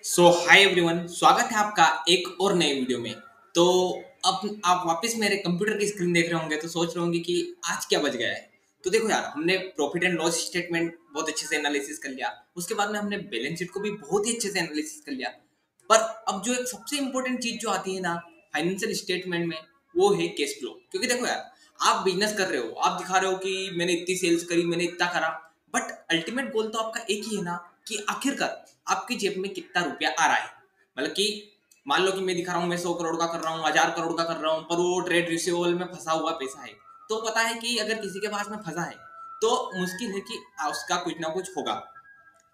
Hi everyone, स्वागत है आपका एक और नए वीडियो में। तो अब आप वापस मेरे कंप्यूटर की स्क्रीन देख रहे होंगे तो सोच रहे होंगे कि आज क्या बच गया है। तो देखो यार, हमने प्रॉफिट एंड लॉस स्टेटमेंट बहुत अच्छे से एनालिसिस कर लिया। उसके बाद में हमने बैलेंस शीट को भी बहुत ही अच्छे से एनालिसिस कर लिया। पर अब जो एक सबसे इंपॉर्टेंट चीज जो आती है ना फाइनेंशियल स्टेटमेंट में, वो है कैश फ्लो। क्योंकि देखो यार, आप बिजनेस कर रहे हो, आप दिखा रहे हो कि मैंने इतनी सेल्स करी, मैंने इतना करा, बट अल्टीमेट गोल तो आपका एक ही है ना कि आखिरकार आपकी जेब में कितना रुपया आ रहा है। मतलब कि मान लो कि मैं दिखा रहा हूँ मैं 100 करोड़ का कर रहा हूँ, 1000 करोड़ का कर रहा हूँ, पर वो ट्रेड रिसीवेबल में फंसा हुआ पैसा है। तो पता है कि अगर किसी के पास में फंसा है तो मुश्किल है कि उसका कुछ ना कुछ होगा।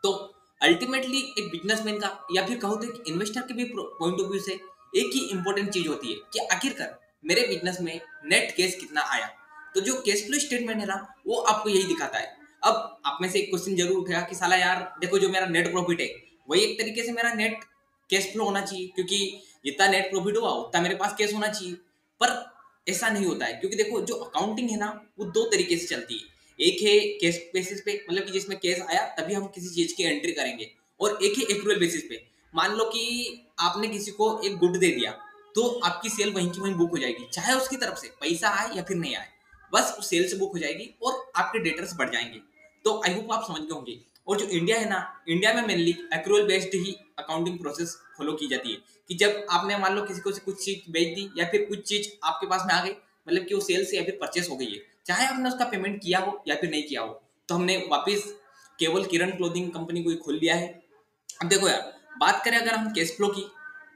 तो अल्टीमेटली एक बिजनेसमैन का या फिर कहो तो एक इन्वेस्टर के भी पॉइंट ऑफ व्यू से एक ही इंपॉर्टेंट चीज होती है कि आखिरकार मेरे बिजनेस में नेट कैश कितना आया। तो जो कैश फ्लो स्टेटमेंट है ना, वो आपको यही दिखाता है। अब आप में से एक क्वेश्चन जरूर उठेगा कि साला यार देखो, जो मेरा नेट प्रॉफिट है वही एक तरीके से मेरा नेट कैश फ्लो होना चाहिए, क्योंकि जितना नेट प्रॉफिट हुआ उतना मेरे पास कैश होना चाहिए। पर ऐसा नहीं होता है, क्योंकि देखो जो अकाउंटिंग है ना, वो दो तरीके से चलती है। एक है कैश बेसिस पे, मतलब कि जिसमें कैश आया तभी हम किसी चीज की एंट्री करेंगे, और एक है एक्रूअल बेसिस पे। मान लो कि आपने किसी को एक गुड दे दिया, तो आपकी सेल वहीं की वहीं बुक हो जाएगी, चाहे उसकी तरफ से पैसा आए या फिर नहीं आए, बस उस सेल से बुक हो जाएगी और आपके डेटर्स बढ़ जाएंगे। तो आई होप आप समझ गए होंगे। और जो इंडिया है ना, इंडिया में मेनली एक्रूअल बेस्ड ही अकाउंटिंग प्रोसेस फॉलो की जाती है। कि जब आपने मान लो किसी को से कुछ चीज बेच दी या फिर कुछ चीज आपके पास में आ गई, मतलब कि वो सेल से या फिर परचेस हो गई है, चाहे आपने उसका पेमेंट किया हो या फिर नहीं किया हो, तो हमने वापस केवल किरण क्लोथिंग कंपनी को ही खोल लिया है। अब देखो यार, बात करें अगर हम कैश फ्लो की,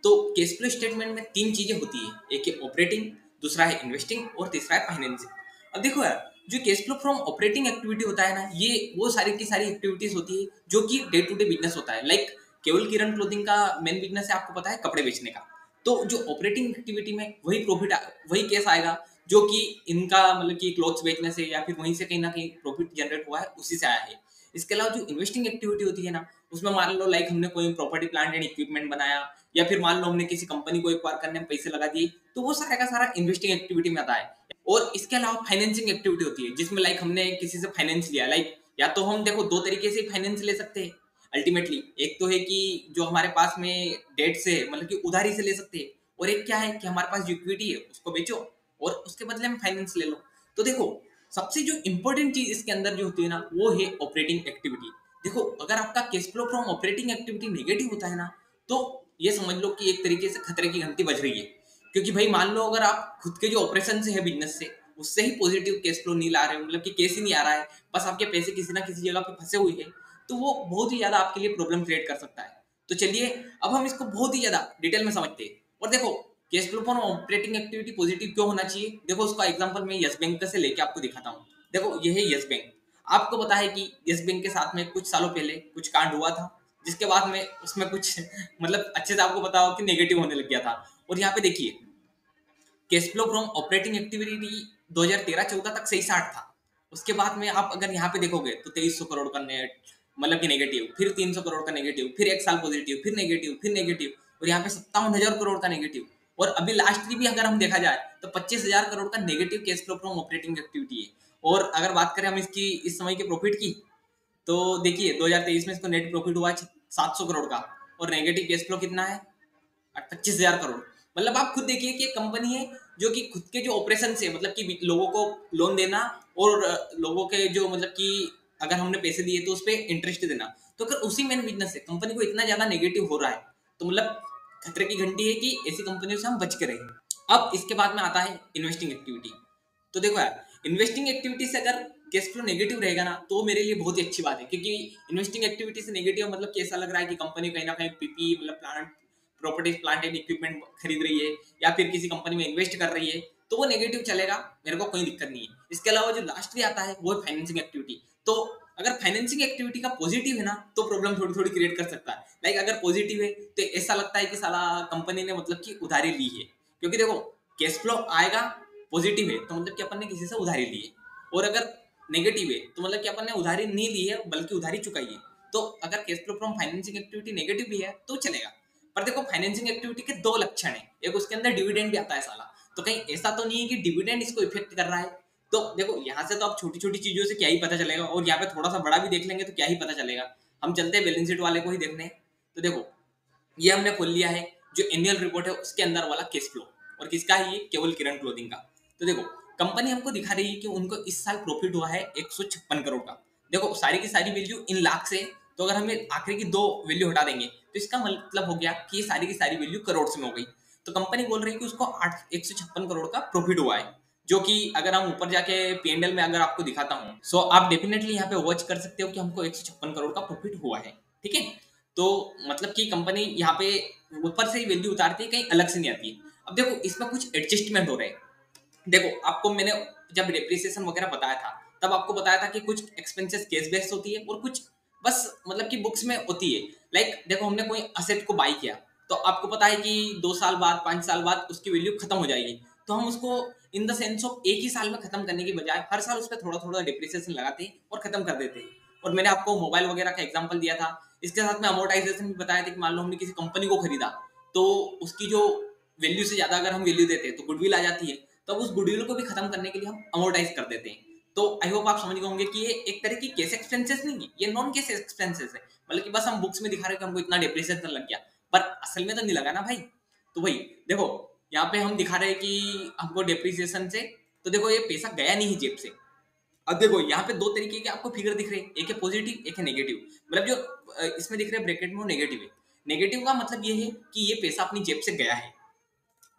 तो कैश फ्लो स्टेटमेंट में तीन चीजें होती है। एक है ऑपरेटिंग, दूसरा है इन्वेस्टिंग और तीसरा है फाइनेंसिंग। अब देखो यार, जो cash flow from operating activity होता है ना, ये वो सारी की सारी एक्टिविटीज होती है जो कि डे टू डे बिजनेस होता है। लाइक केवल किरण क्लोथिंग का मेन बिजनेस है, आपको पता है, कपड़े बेचने का। तो जो ऑपरेटिंग एक्टिविटी में वही प्रॉफिट, वही कैश आएगा जो कि इनका मतलब कि क्लोथ्स बेचने से या फिर वहीं से कहीं ना कहीं प्रॉफिट जनरेट हुआ है, उसी से आया है। इसके अलावा जो इन्वेस्टिंग एक्टिविटी होती है ना, उसमें मान लो लाइक हमने कोई प्रॉपर्टी प्लांट एंड इक्विपमेंट बनाया, या फिर मान लो हमने किसी कंपनी को एक्वायर करने में पैसे लगा दिए, तो वो सारा का सारा इन्वेस्टिंग एक्टिविटी में आता है। और इसके अलावा फाइनेंसिंग एक्टिविटी होती है, जिसमें लाइक हमने किसी से फाइनेंस लिया। लाइक या तो हम देखो दो तरीके से फाइनेंस ले सकते हैं अल्टीमेटली। एक तो है कि जो हमारे पास में डेट से मतलब कि उधारी से ले सकते हैं, और एक क्या है कि हमारे पास जो इक्विटी है उसको बेचो और उसके बदले में फाइनेंस ले लो। तो देखो, सबसे जो इंपॉर्टेंट चीज इसके अंदर जो होती है ना, वो है ऑपरेटिंग एक्टिविटी। देखो, अगर आपका cash flow from operating activity negative होता है ना, तो ये समझ लो कि एक तरीके से खतरे की घंटी बज रही है। क्योंकि भाई मान लो अगर आप खुद के जो ऑपरेशन से है बिजनेस से, उससे ही पॉजिटिव कैश फ्लो नहीं ला रहे हो, मतलब कि कैश ही नहीं आ रहा है, बस आपके पैसे किसी ना किसी जगह पे फंसे हुए हैं, तो वो बहुत ही ज्यादा आपके लिए प्रॉब्लम क्रिएट कर सकता है। तो चलिए, अब हम इसको बहुत ही ज्यादा डिटेल में समझते हैं। और देखो, cash flow from operating activity positive क्यों होना चाहिए, देखो उसका एग्जांपल मैं यस बैंक से लेके आपको दिखाता हूँ। देखो, ये है यस बैंक। आपको पता है कि यस बैंक के साथ में कुछ सालों पहले कुछ कांड हुआ था, जिसके बाद में उसमें कुछ मतलब अच्छे से आपको पता हो कि नेगेटिव होने लग गया था। और यहाँ पे देखिए, cash flow from operating activity 2013-14 तक सही साठ था। उसके बाद में आप अगर यहाँ पे देखोगे तो 2300 करोड़ का नेट, मतलब कि नेगेटिव, फिर 300 करोड़ का नेगेटिव, फिर एक साल पॉजिटिव, फिर नेगेटिव, फिर नेगेटिव, और यहाँ पे 57,000 करोड़ का नेगेटिव। और अभी लास्ट भी अगर हम देखा जाए तो 25,000 करोड़ का negative cash flow from operating activity है। और अगर बात करें हम इसकी इस समय के प्रॉफिट की, तो देखिए 2023 में इसको नेट प्रॉफिट हुआ 700 करोड़ का, और नेगेटिव कैश फ्लो कितना है, 25,000 करोड़। मतलब आप खुद देखिए कि एक कंपनी है जो कि खुद के जो ऑपरेशन से, मतलब कि लोगों को लोन देना, और लोगों के जो मतलब कि अगर हमने पैसे दिए तो उस पर इंटरेस्ट देना, तो अगर उसी मेन बिजनेस से कंपनी को इतना ज्यादा नेगेटिव हो रहा है, तो मतलब खतरे की घंटी है कि ऐसी कंपनियों से हम बच के रहें। अब इसके बाद में आता है इन्वेस्टिंग एक्टिविटी। तो देखो यार, इन्वेस्टिंग एक्टिविटी से अगर कैश फ्लो नेगेटिव रहेगा ना, तो मेरे लिए बहुत ही अच्छी बात है। क्योंकि इन्वेस्टिंग एक्टिविटी से नेगेटिव मतलब कि ऐसा लग रहा है कि कंपनी कहीं ना कहीं पीपी मतलब plant properties plant and equipment खरीद रही है, या फिर किसी कंपनी में इन्वेस्ट कर रही है, तो वो नेगेटिव चलेगा, मेरे को कोई दिक्कत नहीं है। इसके अलावा जो लास्ट भी आता है वो है फाइनेंसिंग एक्टिविटी। तो अगर फाइनेंसिंग एक्टिविटी का पॉजिटिव है ना, तो प्रॉब्लम थोड़ी थोड़ी क्रिएट कर सकता है। लाइक अगर पॉजिटिव है तो ऐसा लगता है कि साला कंपनी ने मतलब कि उधारी ली है। क्योंकि देखो, कैश फ्लो आएगा पॉजिटिव है तो मतलब कि अपन ने किसी से उधारी ली है, और अगर नेगेटिव है तो मतलब कि अपन ने उधारी नहीं ली है बल्कि उधारी चुकाई है। तो अगर cash flow from financing activity negative भी है तो चलेगा। पर देखो, फाइनेंसिंग एक्टिविटी के दो लक्षण है, एक उसके अंदर डिविडेंड भी आता है साला। तो कहीं ऐसा तो नहीं है कि डिविडेंड इसको इफेक्ट कर रहा है। तो देखो, यहाँ से तो आप छोटी छोटी चीजों से क्या ही पता चलेगा, और यहाँ पे थोड़ा सा बड़ा भी देख लेंगे तो क्या ही पता चलेगा। हम चलते हैं बैलेंस शीट वाले को ही देखने। तो देखो, ये हमने खोल लिया है जो एनुअल रिपोर्ट है उसके अंदर वाला कैश फ्लो। और किसका है ये? केवल किरण क्लोथिंग का। तो देखो कंपनी हमको दिखा रही है कि उनको इस साल प्रॉफिट हुआ है 156 करोड़ का। देखो सारी की सारी वैल्यू इन लाख से, तो अगर हमें आखिरी की दो वैल्यू हटा देंगे तो इसका मतलब हो गया कि ये सारी की सारी वैल्यू करोड़ में हो गई। तो कंपनी बोल रही है कि उसको 156 करोड़ का प्रॉफिट हुआ है, जो कि अगर हम ऊपर जाके पीएनएल में अगर आपको दिखाता हूँ, सो आप डेफिनेटली यहाँ पे वॉच कर सकते हो कि हमको 156 करोड़ का प्रॉफिट हुआ है। ठीक है, तो मतलब कि कंपनी यहाँ पे ऊपर से ही वैल्यू उतारती है, कहीं अलग से नहीं आती है। अब देखो इसमें कुछ एडजस्टमेंट हो रहे हैं। देखो आपको मैंने जब डेप्रिसिएशन वगैरह बताया था तब आपको बताया था कि कुछ एक्सपेंसेस केस बेस्ड होती है और कुछ बस मतलब कि बुक्स में होती है। लाइक देखो हमने कोई असेट को बाई किया तो आपको पता है कि 2 साल बाद 5 साल बाद उसकी वैल्यू खत्म हो जाएगी, तो हम उसको इन द सेंस ऑफ एक ही साल में खत्म करने की बजाय हर साल उस पर थोड़ा थोड़ा डिप्रिसिएशन लगाते हैं और खत्म कर देते हैं। और मैंने आपको मोबाइल वगैरह का एग्जाम्पल दिया था, इसके साथ में अमोर्टाइजेशन भी बताया था कि मान लो हमने किसी कंपनी को खरीदा तो उसकी जो वैल्यू से ज्यादा अगर हम वैल्यू देते हैं तो गुडविल आ जाती है, तो अब उस गुडविल को भी खत्म करने के लिए हम अमोर्टाइज कर देते हैं। तो आई होप आप समझ गए होंगे कि ये एक तरह की कैश एक्सपेंसेस नहीं है, ये नॉन कैश एक्सपेंसेस है। मतलब कि बस हम बुक्स में दिखा रहे हैं कि हमको इतना डिप्रिसिएशन लग गया, पर असल में तो नहीं लगा ना भाई। तो भाई देखो यहाँ पे हम दिखा रहे हैं कि हमको डिप्रिसिएशन से, तो देखो ये पैसा गया नहीं है जेब से। अब देखो यहाँ पे दो तरीके के आपको फिगर दिख रहे हैं, एक है पॉजिटिव एक है नेगेटिव। मतलब जो इसमें दिख रहे हैं ब्रैकेट में वो नेगेटिव है। नेगेटिव का मतलब ये है कि ये पैसा अपनी जेब से गया है।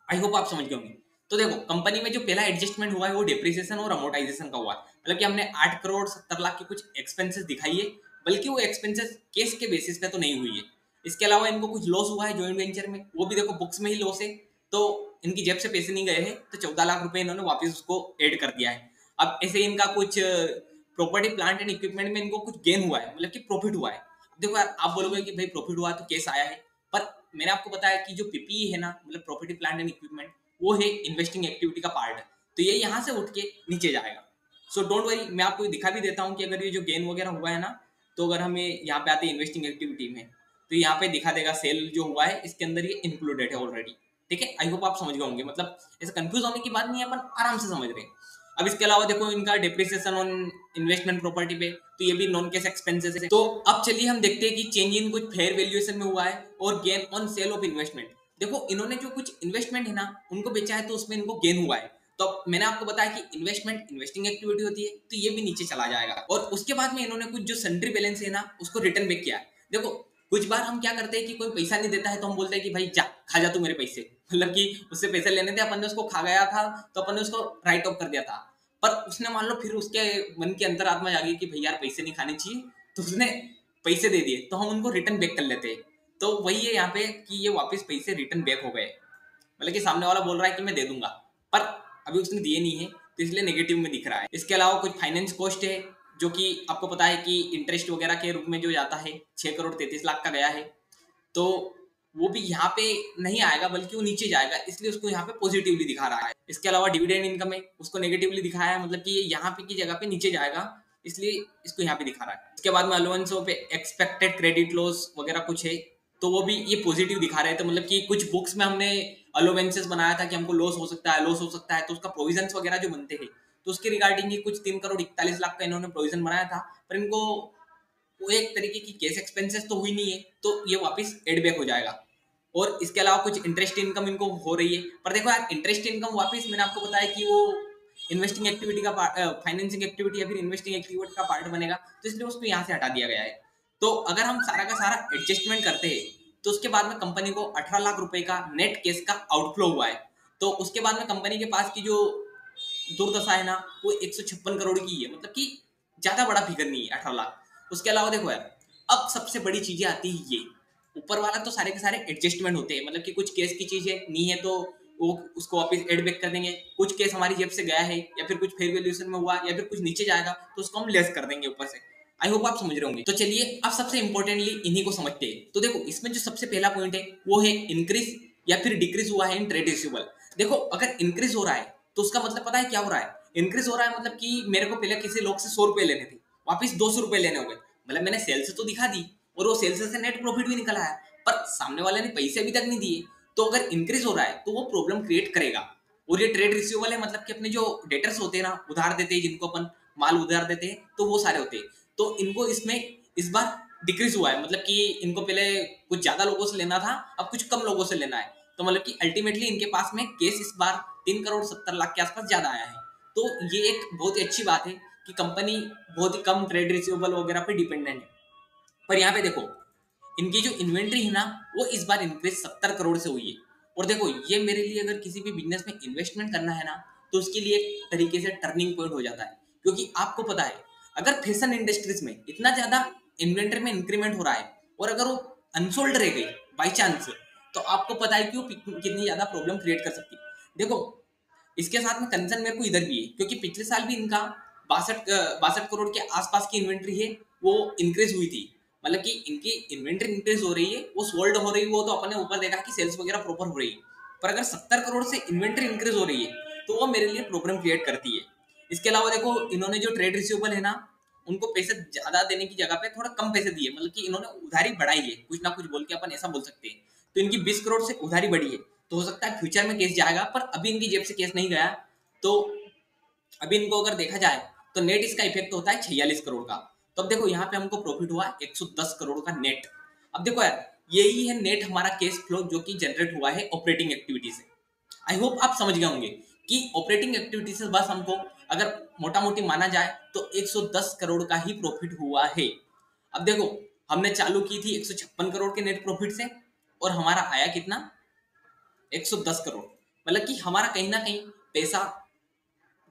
आई होप आप समझ गए होंगे। तो देखो कंपनी में जो पहला एडजस्टमेंट हुआ है वो डिप्रिसिएशन और अमोर्टाइजेशन का हुआ है। मतलब कि हमने 8 करोड़ 70 लाख की कुछ एक्सपेंसेस दिखाई है, बल्कि वो एक्सपेंसेस केस के बेसिस पे तो नहीं हुई है। इसके अलावा इनको कुछ लॉस हुआ है ज्वाइंट वेंचर में, वो भी देखो बुक्स में ही लॉस है। तो इनकी जेब से पैसे नहीं गए हैं, तो 14 लाख रुपए इन्होंने वापस उसको ऐड कर दिया है। अब ऐसे इनका कुछ प्रॉपर्टी प्लांट एंड इक्विपमेंट में इनको कुछ गेन हुआ है, मतलब कि प्रॉफिट हुआ है। देखो यार आप बोलोगे कि भाई प्रॉफिट हुआ तो केस आया है, पर मैंने आपको बताया कि जो पीपीई है ना, मतलब प्रॉपर्टी प्लांट एंड इक्विपमेंट, वो है इन्वेस्टिंग एक्टिविटी का पार्ट, तो ये यहाँ से उठ के नीचे जाएगा। सो डोंट वरी, मैं आपको दिखा भी देता हूँ कि अगर ये जो गेन वगैरह हुआ है ना, तो अगर हमें यहाँ पे आते हैं इन्वेस्टिंग एक्टिविटी में, तो यहाँ पे दिखा देगा सेल जो हुआ है इसके अंदर ये इंक्लूडेड है ऑलरेडी। ठीक है, आई होप आप समझ गए होंगे। मतलब ऐसा कंफ्यूज होने की बात नहीं है, अपन आराम से समझ रहे हैं। अब इसके अलावा देखो इनका डिप्रिसिएशन ऑन इन्वेस्टमेंट प्रॉपर्टी पे, तो ये भी नॉन कैश एक्सपेंसेस है। तो अब चलिए हम देखते हैं कि चेंज इन कुछ फेयर वैल्यूएशन में हुआ है और gain on sale of investment. देखो इन्होंने जो कुछ इन्वेस्टमेंट है ना उनको बेचा है, तो उसमें इनको गेन हुआ है। तो मैंने आपको बताया कि इन्वेस्टमेंट इन्वेस्टिंग एक्टिविटी होती है, तो ये भी नीचे चला जाएगा। और उसके बाद में इन्होंने कुछ जो सन्ड्री बैलेंस है ना उसको रिटर्न बैक किया है। देखो कुछ बार हम क्या करते हैं कि कोई पैसा नहीं देता है तो हम बोलते हैं कि भाई जा खा जा तू मेरे पैसे, मतलब कि उससे पैसे लेने थे, अपन ने उसको खा गया था तो अपन ने उसको राइट ऑफ कर दिया था। पर उसने मान लो फिर उसके मन के अंतरात्मा जागी कि भाई यार पैसे नहीं खाने चाहिए, तो उसने पैसे दे दिए, तो हम उनको रिटर्न बैक कर लेते हैं। तो वही है यहाँ पे कि ये वापस पैसे रिटर्न बैक हो गए। मतलब कि सामने वाला बोल रहा है कि मैं दे दूंगा, पर अभी उसने दिए नहीं है, तो इसलिए नेगेटिव में दिख रहा है। इसके अलावा कुछ फाइनेंस कॉस्ट है, जो कि आपको पता है कि इंटरेस्ट वगैरह के रूप में जो जाता है 6 करोड़ 33 लाख का गया है। तो वो भी यहाँ पे नहीं आएगा, बल्कि वो नीचे जाएगा, इसलिए उसको यहाँ पे पॉजिटिवली दिखा रहा है। इसके अलावा डिविडेंड इनकम है, उसको नेगेटिवली दिखाया है, मतलब कि ये यहाँ पे की जगह पे नीचे जाएगा, इसलिए इसको यहाँ पे दिखा रहा है। इसके बाद में allowance of expected credit loss वगैरह कुछ है, तो वो भी ये पॉजिटिव दिखा रहे हैं। तो मतलब कि कुछ बुक्स में हमने अलोवेंसेस बनाया था कि हमको लॉस हो सकता है, लॉस हो सकता है, तो उसका प्रोविजन वगैरह जो बनते हैं, तो उसके रिगार्डिंग ही कुछ 3 करोड़ 41 लाख का इन्होंने प्रोविजन बनाया था, पर इनको वो एक तरीके की कैश एक्सपेंसेस तो हुई नहीं है, तो ये वापस एड बैक हो जाएगा। और इसके अलावा कुछ इंटरेस्ट इनकम इनको हो रही है, पर देखो यार इंटरेस्ट इनकम वापस मैंने आपको बताया कि वो इन्वेस्टिंग एक्टिविटी का पार्ट, फाइनेंसिंग एक्टिविटी या फिर इन्वेस्टिंग एक्टिविटी का पार्ट बनेगा, तो इसलिए उसको यहाँ से हटा दिया गया है। तो अगर हम सारा का सारा एडजस्टमेंट करते हैं, तो उसके बाद में कंपनी को 18 लाख रुपए का नेट कैश का आउटफ्लो हुआ है। तो उसके बाद में कंपनी के पास की जो दुर्दशा है ना वो 156 करोड़ की है, मतलब कि ज्यादा बड़ा फिगर नहीं है 18 लाख। उसके अलावा देखो यार अब सबसे बड़ी चीजें आती है ये ऊपर वाला, तो सारे के सारे एडजस्टमेंट होते हैं, मतलब कि कुछ केस की चीजें नहीं है तो वो उसको वापस एड बैक कर देंगे, कुछ केस हमारी जेब से गया है या फिर कुछ फेयर वैल्यूएशन में हुआ या फिर कुछ नीचे जाएगा तो उसको हम लेस कर देंगे ऊपर से। आई होप आप समझ रहे होंगे। तो चलिए अब सबसे इंपॉर्टेंटली इन्हीं को समझते हैं। तो देखो इसमें जो सबसे पहला पॉइंट है वो है इंक्रीज या फिर डिक्रीज हुआ है इन ट्रेड रिसीवेबल। देखो अगर इंक्रीज हो रहा है तो उसका मतलब पता है क्या हो रहा है? इंक्रीज हो रहा है मतलब कि मेरे को पहले किसी लोग से 100 रुपए लेने थे, वापिस 200 रुपए लेने हो गए। मतलब मैंने सेल से तो दिखा दी और वो सेल से नेट प्रॉफिट भी निकला है, पर सामने वाले ने पैसे अभी तक नहीं दिए। तो अगर इंक्रीज हो रहा है तो वो प्रॉब्लम क्रिएट करेगा। और ये ट्रेड रिसीवेबल है, मतलब कि अपने जो डेटर्स होते हैं ना, उधार देते हैं जिनको अपन माल उधार देते हैं, तो वो सारे होते हैं। तो इनको इसमें इस बार डिक्रीज हुआ है, मतलब कि इनको पहले कुछ ज्यादा लोगों से लेना था, अब कुछ कम लोगों से लेना है। तो मतलब कि अल्टीमेटली इनके पास में केस इस बार 3 करोड़ 70 लाख के आसपास ज्यादा आया है। तो ये एक बहुत ही अच्छी बात है कि कंपनी बहुत ही कम ट्रेड रिसीवेबल वगैरह पे डिपेंडेंट है। पर यहाँ पे देखो, इनकी जो इन्वेंट्री है ना, वो इस बार इंक्रीज 70 करोड़ से हुई है। और देखो, ये मेरे लिए अगर किसी भी बिजनेस में इन्वेस्टमेंट करना है ना, तो उसके लिए एक तरीके से टर्निंग पॉइंट हो जाता है। क्योंकि आपको पता है, अगर फैशन इंडस्ट्रीज में इतना ज्यादा इन्वेंट्री में इंक्रीमेंट हो रहा है और अगर वो अनसोल्ड रह गई बाई चांस, तो आपको पता है कि वो कितनी ज्यादा प्रॉब्लम क्रिएट कर सकती है। देखो, इसके साथ में कंसर्न मेरे को इधर भी है, क्योंकि पिछले साल भी इनका 62 करोड़ के आसपास की इन्वेंट्री है, वो इंक्रीज हुई थी। मतलब कि इनकी इन्वेंट्री इंक्रीज हो रही है, वो सोल्ड हो रही है, वो तो अपने ऊपर देखा कि सेल्स वगैरह प्रॉपर हो रही है। पर अगर 70 करोड़ से इन्वेंट्री इंक्रीज हो रही है, तो वो मेरे लिए प्रॉब्लम क्रिएट करती है। इसके अलावा देखो, इन्होंने जो ट्रेड रिसीवेबल है ना, उनको पैसे ज्यादा देने की जगह पे थोड़ा कम पैसे दिए, मतलब कि इन्होंने उधारी बढ़ाई है, कुछ ना कुछ बोल के अपन ऐसा बोल सकते हैं। तो इनकी 20 करोड़ से उधारी बढ़ी है। तो हो सकता है फ्यूचर में केस जाएगा, पर अभी इनकी जेब से केस नहीं गया। तो अभी इनको अगर देखा जाए, तो नेट इसका इफेक्ट होता है 46 करोड़ का। तो अब देखो, यहाँ पे हमको प्रॉफिट हुआ 110 करोड़ का नेट। अब देखो यार, यही है नेट हमारा कैश फ्लो जो कि जनरेट हुआ है ऑपरेटिंग एक्टिविटी से। आई होप आप समझ गए होंगे कि ऑपरेटिंग एक्टिविटी से बस हमको अगर मोटा मोटी माना जाए तो 110 करोड़ का ही प्रॉफिट हुआ है। अब देखो, हमने चालू की थी 156 करोड़ के नेट प्रॉफिट से, और हमारा आया कितना, 110 करोड़। मतलब कि हमारा कहीं ना कहीं पैसा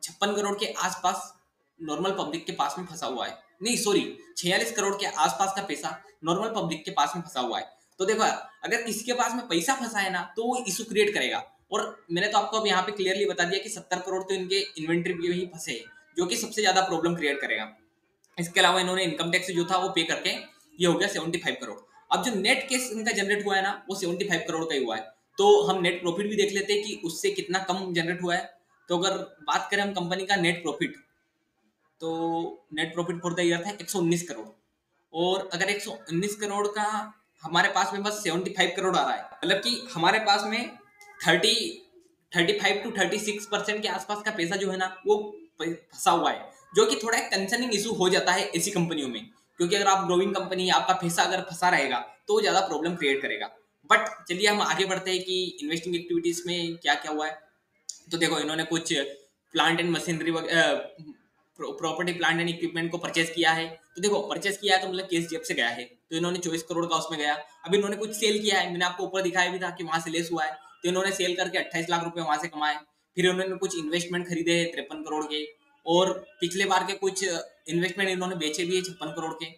56 करोड़ के आसपास नॉर्मल पब्लिक के पास में फंसा हुआ है। नहीं सॉरी, 46 करोड़ के आसपास का पैसा नॉर्मल पब्लिक के पास में फंसा हुआ है। तो देखो यार, अगर किसी के पास में पैसा फंसा है ना, तो वो इशू क्रिएट करेगा। और मैंने तो आपको अब यहाँ पे क्लियरली बता दिया कि 70 करोड़ तो इनके इन्वेंट्री में ही फंसे हैं, जो कि सबसे ज्यादा प्रॉब्लम क्रिएट करेगा। इसके अलावा इन्होंने इनकम टैक्स जो था वो पे करके ये हो गया 75 करोड़। अब जो नेट केस इनका जनरेट हुआ है ना, वो 75 करोड़ का ही हुआ है। तो हम नेट प्रॉफिट भी देख लेते हैं कि उससे कितना कम जनरेट हुआ है। तो अगर बात करें हम कंपनी का नेट प्रॉफिट, तो net profit for the year था 119 करोड़। और अगर 119 करोड़ का हमारे पास में बस 75 करोड़ आ रहा है, मतलब कि हमारे पास में 35 to 36% के आसपास का पैसा जो है ना, वो फंसा हुआ है। जो कि थोड़ा कंसर्निंग इशू हो जाता है ऐसी कंपनियों में, क्योंकि अगर आप ग्रोइंग कंपनी, आपका पैसा अगर फंसा रहेगा तो ज्यादा प्रॉब्लम क्रिएट करेगा। बट चलिए हम आगे बढ़ते हैं कि इन्वेस्टिंग एक्टिविटीज में क्या क्या हुआ है। तो देखो, इन्होंने कुछ plant and machinery, property plant and equipment को परचेज किया है। तो देखो, परचेज किया है तो मतलब केस जेब से गया है, तो इन्होंने 24 करोड़ का उसमें गया। अब इन्होंने कुछ सेल किया है, मैंने आपको ऊपर दिखाया भी था कि वहां से लेस हुआ है, तो इन्होंने सेल करके 28 लाख रुपए वहां से कमाए। फिर इन्होंने कुछ इन्वेस्टमेंट खरीदे हैं 53 करोड़ के, और पिछले बार के कुछ इन्वेस्टमेंट इन्होंने बेचे भी है 56 करोड़ के।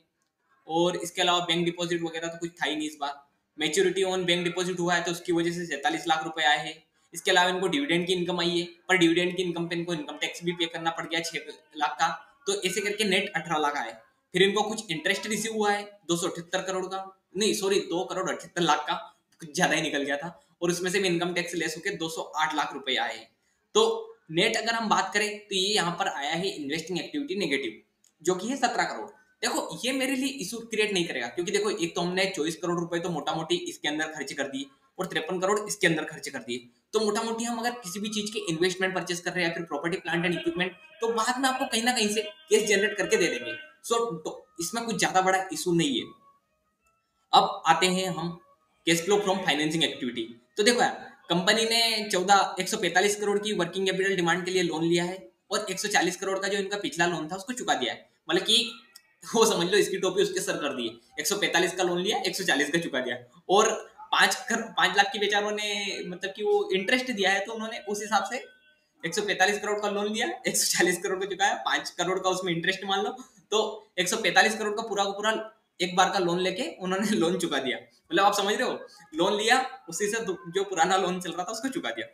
और इसके अलावा बैंक डिपॉजिट वगैरह तो कुछ था ही नहीं इस बार। मैच्योरिटी ऑन बैंक डिपॉजिट हुआ है, तो उसकी वजह से 47 लाख रुपए आए हैं। इसके अलावा इनको डिविडेंड की इनकम आई है, पर डिविडेंड की इनकम पे इनको इनकम टैक्स भी पे करना पड़ गया 6 लाख का। तो ऐसे करके नेट 18 लाख आए। फिर इनको कुछ इंटरेस्ट रिसीव हुआ है 278 करोड़ का, नहीं सॉरी 2 करोड़ 78 लाख का, कुछ ज्यादा ही निकल गया था। और उसमें से भी इनकम टैक्स लेस होकर 208 लाख रुपए आए हैं। तो नेट अगर हम बात करें तो ये यहाँ पर आया है इन्वेस्टिंग एक्टिविटी नेगेटिव, जो कि है 17 करोड़। देखो, ये मेरे लिए इशू क्रिएट नहीं करेगा, क्योंकि देखो, एक तो हमने 24 करोड़ रुपए तो मोटा मोटी इसके अंदर खर्च कर दिए, और 53 करोड़ इसके अंदर खर्च कर दिए। तो मोटा मोटी हम अगर किसी भी चीज के इन्वेस्टमेंट परचेस कर रहे हैं या फिर प्रॉपर्टी प्लांट एंड इक्विपमेंट, तो बाद में आपको कहीं ना कहीं से केस जनरेट करके दे देंगे। सो तो इसमें कुछ ज्यादा बड़ा इशू नहीं है। अब आते हैं हम cash flow from financing activity. तो देखो यार, कंपनी ने 145 करोड़ की वर्किंग कैपिटल डिमांड के लिए लोन लिया है, और 140 करोड़ का जो इनका पिछला लोन था उसको चुका दिया है। मतलब कि वो समझ लो इसकी टोपी उसके सर कर दी है। 145 का लोन लिया, 140 का चुका दिया। और 5 लाख की बेचारों ने, मतलब कि वो इंटरेस्ट दिया है, तो उन्होंने उस हिसाब से 145 करोड़ का लोन लिया, 140 करोड़ का चुकाया, 5 करोड़ का उसमें इंटरेस्ट मान लो। तो 145 करोड़ का पूरा एक बार का लोन लेके उन्होंने लोन चुका दिया। मतलब आप समझ रहे हो, लोन लिया, उसी से जो पुराना लोन चल रहा था उसको चुका दिया।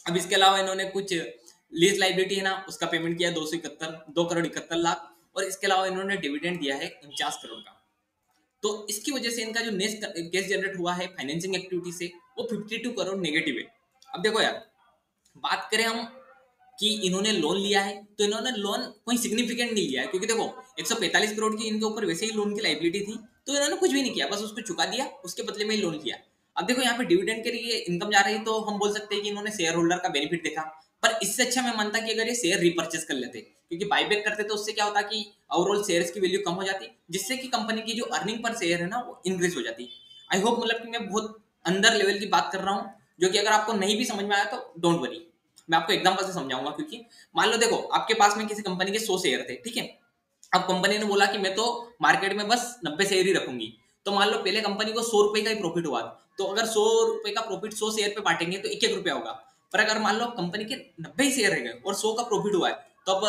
अब इसके अलावा इन्होंने कुछ लीज लाइबिलिटी है ना, उसका पेमेंट किया 2 करोड़ 71 लाख। और इसके अलावा इन्होंने डिविडेंड दिया है 49 करोड़ का। तो इसकी वजह से इनका जो नेक्स्ट केस जनरेट हुआ है फाइनेंसिंग एक्टिविटी से, वो 52 करोड़ नेगेटिव है। अब देखो यार, बात करें हम कि इन्होंने लोन लिया है, तो इन्होंने लोन कोई सिग्निफिकेंट नहीं लिया है, क्योंकि देखो 145 करोड़ की इनके ऊपर वैसे ही लोन की लाइबिलिटी थी, तो इन्होंने कुछ भी नहीं किया, बस उसको चुका दिया, उसके बदले में ही लोन किया। अब देखो, यहाँ पे डिविडेंड के लिए इनकम जा रही है, तो हम बोल सकते हैं कि इन्होंने शेयर होल्डर का बेनिफिट देखा। पर इससे अच्छा मैं मानता कि अगर ये शेयर रिपर्चेस कर लेते, क्योंकि बायबैक करते तो उससे क्या होता कि ओवरऑल शेयर्स की वैल्यू कम हो जाती, जिससे कि कंपनी की जो अर्निंग पर शेयर है ना वो इंक्रीज हो जाती। आई होप मतलब कि मैं बहुत अंदर लेवल की बात कर रहा हूँ, जो कि अगर आपको नहीं भी समझ में आया तो डोंट वरी, मैं आपको एग्जांपल से समझाऊंगा। क्योंकि मान लो देखो आपके पास में किसी कंपनी के 100 शेयर थे, ठीक है। अब कंपनी ने बोला कि मैं तो मार्केट में बस 90 शेयर ही रखूंगी। तो मान लो पहले कंपनी को 100 रुपए का ही प्रॉफिट हुआ, तो अगर 100 रुपए का प्रॉफिट 100 शेयर पे बांटेंगे तो 1-1 रुपया होगा। पर अगर मान लो कंपनी के 90 ही शेयर रह गए और 100 का प्रॉफिट हुआ है, तो अब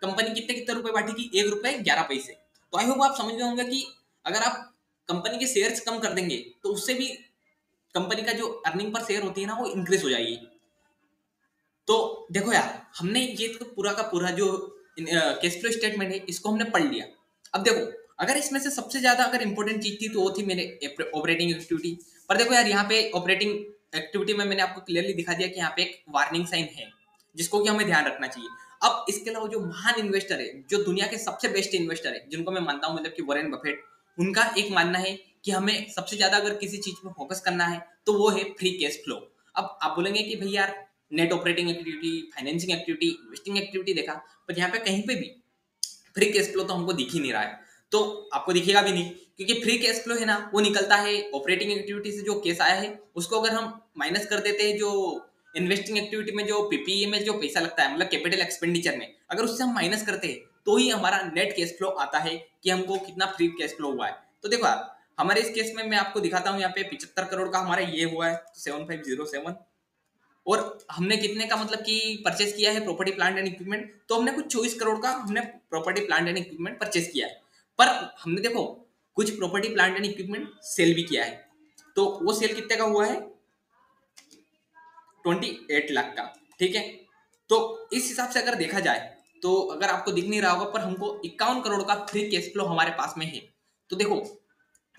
कंपनी कितने कितने रुपए बांटेगी? 1 रुपए 11 पैसे। तो आई होप आप समझ गए होंगे कि अगर आप कंपनी के शेयर्स कम कर देंगे तो उससे भी कंपनी का जो अर्निंग पर शेयर होती है ना वो इंक्रीज हो जाएगी। तो देखो यार, हमने ये तो पूरा का पूरा जो कैश फ्लो स्टेटमेंट है इसको हमने पढ़ लिया। अब देखो, अगर इसमें से सबसे ज्यादा अगर इंपॉर्टेंट चीज थी तो वो थी मेरे ऑपरेटिंग एक्टिविटी। पर देखो यार, यहाँ पे ऑपरेटिंग एक्टिविटी में मैंने आपको क्लियरली दिखा दिया कि यहाँ पे एक वार्निंग साइन है जिसको कि हमें ध्यान रखना चाहिए। अब इसके अलावा जो महान इन्वेस्टर है, जो दुनिया के सबसे बेस्ट इन्वेस्टर है, जिनको मैं मानता हूँ मतलब कि वॉरेन बफेट, उनका एक मानना है कि हमें सबसे ज्यादा अगर किसी चीज पे फोकस करना है तो वो है फ्री कैश फ्लो। अब आप बोलेंगे कि भैया यार, net operating activity, financing activity, investing activity देखा, पर यहाँ पे कहीं पे भी फ्री कैश फ्लो तो हमको दिख ही नहीं रहा है। तो आपको दिखेगा भी नहीं, क्योंकि फ्री कैश फ्लो है ना वो निकलता है ऑपरेटिंग एक्टिविटी से जो कैश आया है उसको अगर हम माइनस कर देते हैं, जो इन्वेस्टिंग एक्टिविटी में जो पीपीई में जो पैसा लगता है मतलब कैपिटल एक्सपेंडिचर में, अगर उससे हम माइनस करते हैं तो ही हमारा नेट कैश फ्लो आता है कि हमको कितना फ्री कैश फ्लो हुआ है। तो देखो यार, हमारे इस केस में मैं आपको दिखाता हूँ, यहाँ पे 75 करोड़ का हमारा ये हुआ है 7507। और हमने कितने का मतलब कि परचेस किया है प्रॉपर्टी प्लांट एंड इक्विपमेंट, तो हमने कुछ 24 करोड़ का हमने property plant and equipment purchase किया है। पर हमने देखो कुछ property plant and equipment sale भी किया है, तो वो सेल कितने का हुआ है? 28 लाख का, ठीक है। तो इस हिसाब से अगर देखा जाए तो अगर आपको दिख नहीं रहा होगा पर हमको 51 करोड़ का फ्री कैश फ्लो हमारे पास में है। तो देखो,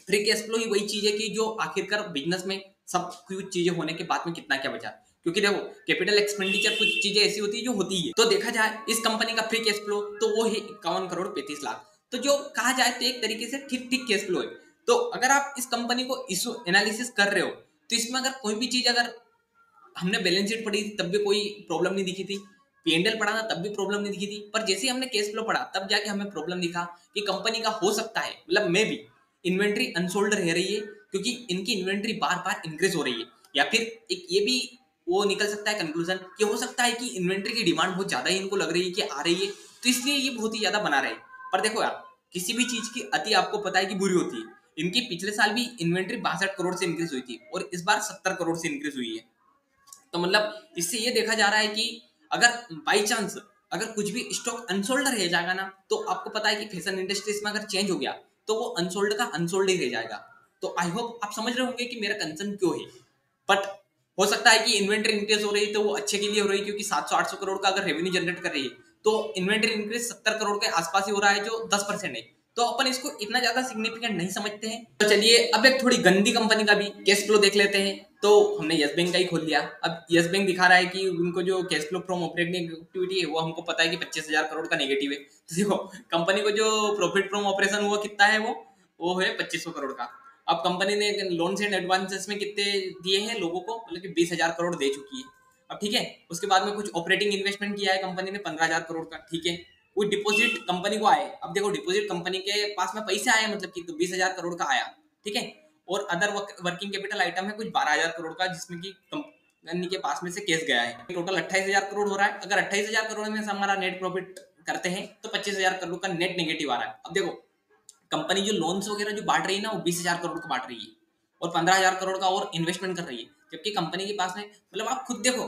फ्री कैश फ्लो ही वही चीज है कि जो आखिरकार बिजनेस में सब कुछ चीजें होने के बाद में कितना क्या बचा। क्योंकि देखो, कैपिटल एक्सपेंडिचर कुछ चीजें ऐसी होती है जो होती है। तो देखा जाए इस कंपनी का फ्री कैश फ्लो तो वो है 51 करोड़ 35 लाख। तो जो कहा जाए तो एक तरीके से ठीक ठीक कैश फ्लो है। तो अगर आप इस कंपनी को इशू एनालिसिस कर रहे हो तो इसमें अगर कोई भी चीज, अगर हमने बैलेंस शीट पढ़ी थी तब भी कोई प्रॉब्लम नहीं दिखी थी, पीएनएल पढ़ा था तब भी प्रॉब्लम नहीं दिखी थी, पर जैसे ही हमने केस फ्लो पढ़ा तब जाके हमें प्रॉब्लम दिखा कि कंपनी का हो सकता है मतलब मे भी इन्वेंट्री अनसोल्ड रह रही है, क्योंकि इनकी इन्वेंट्री बार बार इंक्रीज हो रही है। या फिर एक ये भी वो निकल सकता है कंक्लूजन कि हो सकता है कि इन्वेंट्री की डिमांड बहुत ज्यादा ही इनको लग रही है कि आ रही है, तो इसलिए ये बहुत ही ज्यादा बना रहे। पर देखो यार, किसी भी चीज की अति आपको पता है कि बुरी होती है। इनकी पिछले साल भी इन्वेंट्री 62 करोड़ से इंक्रीज हुई थी और इस बार 70 करोड़ से इंक्रीज हुई है। तो मतलब इससे ये देखा जा रहा है कि अगर बाई चांस अगर कुछ भी स्टॉक अनसोल्ड रह जाएगा ना, तो आपको पता है कि फैशन इंडस्ट्रीज में अगर चेंज हो गया तो वो अनसोल्ड का अनसोल्ड ही रह जाएगा। तो आई होप आप समझ रहे होंगे कि मेरा कंसर्न क्यों है। बट हो सकता है कि इन्वेंट्री इंक्रीज हो रही है तो वो अच्छे के लिए हो रही है, क्योंकि 700-800 करोड़ का अगर रेवेन्यू जनरेट कर रही है तो इन्वेंट्री इंक्रीज 70 करोड़ के आसपास ही हो रहा है, जो 10% है। तो अपन इसको इतना ज्यादा सिग्निफिकेंट नहीं समझते हैं। तो चलिए अब एक थोड़ी गंदी कंपनी का भी कैश फ्लो देख लेते हैं। तो हमने यस बैंक का ही खोल लिया। अब यस बैंक दिखा रहा है कि उनको जो cash flow from operating activity है वो हमको पता है कि 25,000 करोड़ का नेगेटिव है। तो देखो, कंपनी को जो प्रॉफिट फ्रॉम ऑपरेशन हुआ कितना है, वो है 2500 करोड़ का। अब कंपनी ने लोन एंड एडवांसेस में कितने दिए हैं लोगों को, मतलब कि 20,000 करोड़ दे चुकी है। अब ठीक है, उसके बाद में कुछ ऑपरेटिंग इन्वेस्टमेंट किया है कंपनी ने 15,000 करोड़ का, ठीक है। कोई डिपॉजिट कंपनी को आए, अब देखो डिपॉजिट कंपनी के पास में पैसे आए मतलब कि तो 20,000 करोड़ का आया, ठीक है। और अदर वर्किंग कैपिटल आइटम है कुछ 12,000 करोड़ का, जिसमें कि कंपनी के पास में से केस गया है। टोटल 28,000 करोड़ हो रहा है। अगर 28,000 करोड़ में से हमारा नेट प्रॉफिट करते हैं तो 25,000 करोड़ का नेट नेगेटिव आ रहा है। अब देखो, कंपनी जो लोन्स वगैरह जो बांट रही है ना वो 20,000 करोड़ का बांट रही है और 15,000 करोड़ का और इन्वेस्टमेंट कर रही है, जबकि कंपनी के पास में मतलब आप खुद देखो,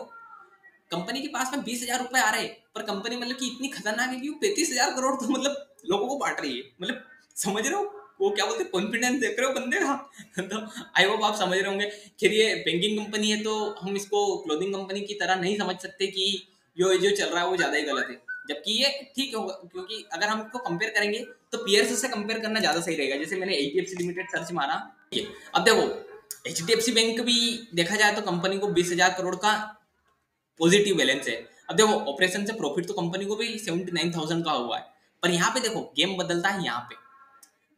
कंपनी के पास में 20,000 रुपए आ रहे हैं पर कंपनी मतलब कि इतनी खतरनाक है कि वो 35,000 करोड़ तो मतलब लोगों को बांट रही है। मतलब समझ रहे हो वो क्या बोलते हैं, कॉन्फिडेंस देख रहे हो बंदे का। तो आई होप आप समझ रहे होंगे। खैर ये बैंकिंग कंपनी है तो हम इसको क्लोथिंग कंपनी की तरह नहीं समझ सकते कि जो चल रहा है वो ज्यादा ही गलत है, जबकि ये ठीक होगा। क्योंकि अगर हम इसको कंपेयर करेंगे तो पीयर्स से कंपेयर करना ज्यादा सही रहेगा। जैसे मैंने एचडीएफसी लिमिटेड सर्च मारा, अब देखो एचडीएफसी बैंक भी देखा जाए तो कंपनी को 20,000 करोड़ का पॉजिटिव बैलेंस है। अब देखो ऑपरेशन से प्रॉफिट तो कंपनी को भी 79,000 का हुआ है, पर यहाँ पे देखो गेम बदलता है। यहाँ पे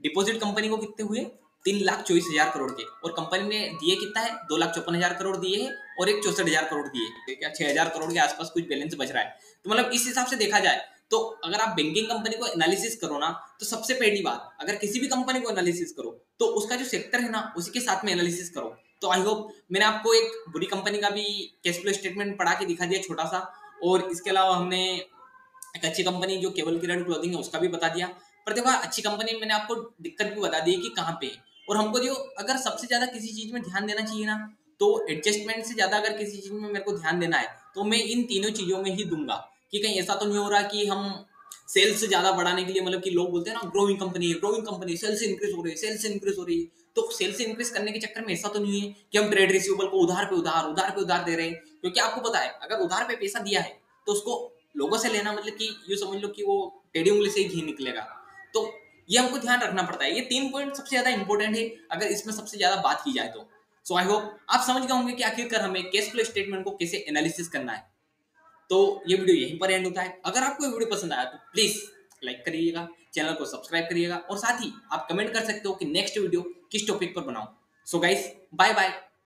डिपॉजिट कंपनी को कितने हुए 3,24,000 करोड़ के, और कंपनी ने दिए कितना है, 2,54,000 करोड़ दिए है और एक 64,000 करोड़ दिए, ठीक है, 6,000 करोड़ के आसपास कुछ बैलेंस बच रहा है। तो मतलब इस हिसाब से देखा जाए तो अगर आप बैंकिंग कंपनी को एनालिसिस करो ना, तो सबसे पहली बात, अगर किसी भी कंपनी को एनालिसिस करो तो उसका जो सेक्टर है ना उसी के साथ में एनालिसिस करो। तो आई होप मैंने आपको एक बुरी कंपनी का भी कैश फ्लो स्टेटमेंट पढ़ा के दिखा दिया छोटा सा, और इसके अलावा हमने एक अच्छी कंपनी जो केवल किरण क्लोथिंग है उसका भी बता दिया। पर देखो अच्छी कंपनी मैंने आपको दिक्कत भी बता दी कि कहाँ पे है। और हमको जो अगर सबसे ज्यादा किसी चीज में ध्यान देना चाहिए ना, तो एडजस्टमेंट से ज्यादा अगर किसी चीज में मेरे को ध्यान देना है तो मैं इन तीनों चीजों में ही दूंगा, कि कहीं ऐसा तो नहीं हो रहा कि हम सेल्स ज्यादा बढ़ाने के लिए, मतलब कि लोग बोलते हैं ना ग्रोइंग कंपनी है, ग्रोइंग कंपनी, सेल्स इंक्रीज हो रही है, सेल्स इंक्रीज हो रही है, तो सेल्स इंक्रीज करने के चक्कर में ऐसा तो नहीं है कि हम ट्रेड रिसीवेबल को उधार पे उधार, उधार पे उधार दे रहे हैं। क्योंकि आपको पता है अगर उधार पे पैसा दिया है तो उसको लोगों से लेना, मतलब कि यूं समझ लो कि वो टेढ़ी उंगली से ही घी निकलेगा। तो ये हमको ध्यान रखना पड़ता है। ये 3 पॉइंट सबसे ज्यादा इंपॉर्टेंट है अगर इसमें सबसे ज्यादा बात की जाए तो। सो आई होप आप समझ गए होंगे कि आखिरकार हमें कैश फ्लो स्टेटमेंट को कैसे एनालिसिस करना है। तो ये वीडियो यहीं पर एंड होता है। अगर आपको ये वीडियो पसंद आया तो प्लीज लाइक करिएगा, चैनल को सब्सक्राइब करिएगा, और साथ ही आप कमेंट कर सकते हो कि नेक्स्ट वीडियो किस टॉपिक पर बनाऊं। So guys, bye bye.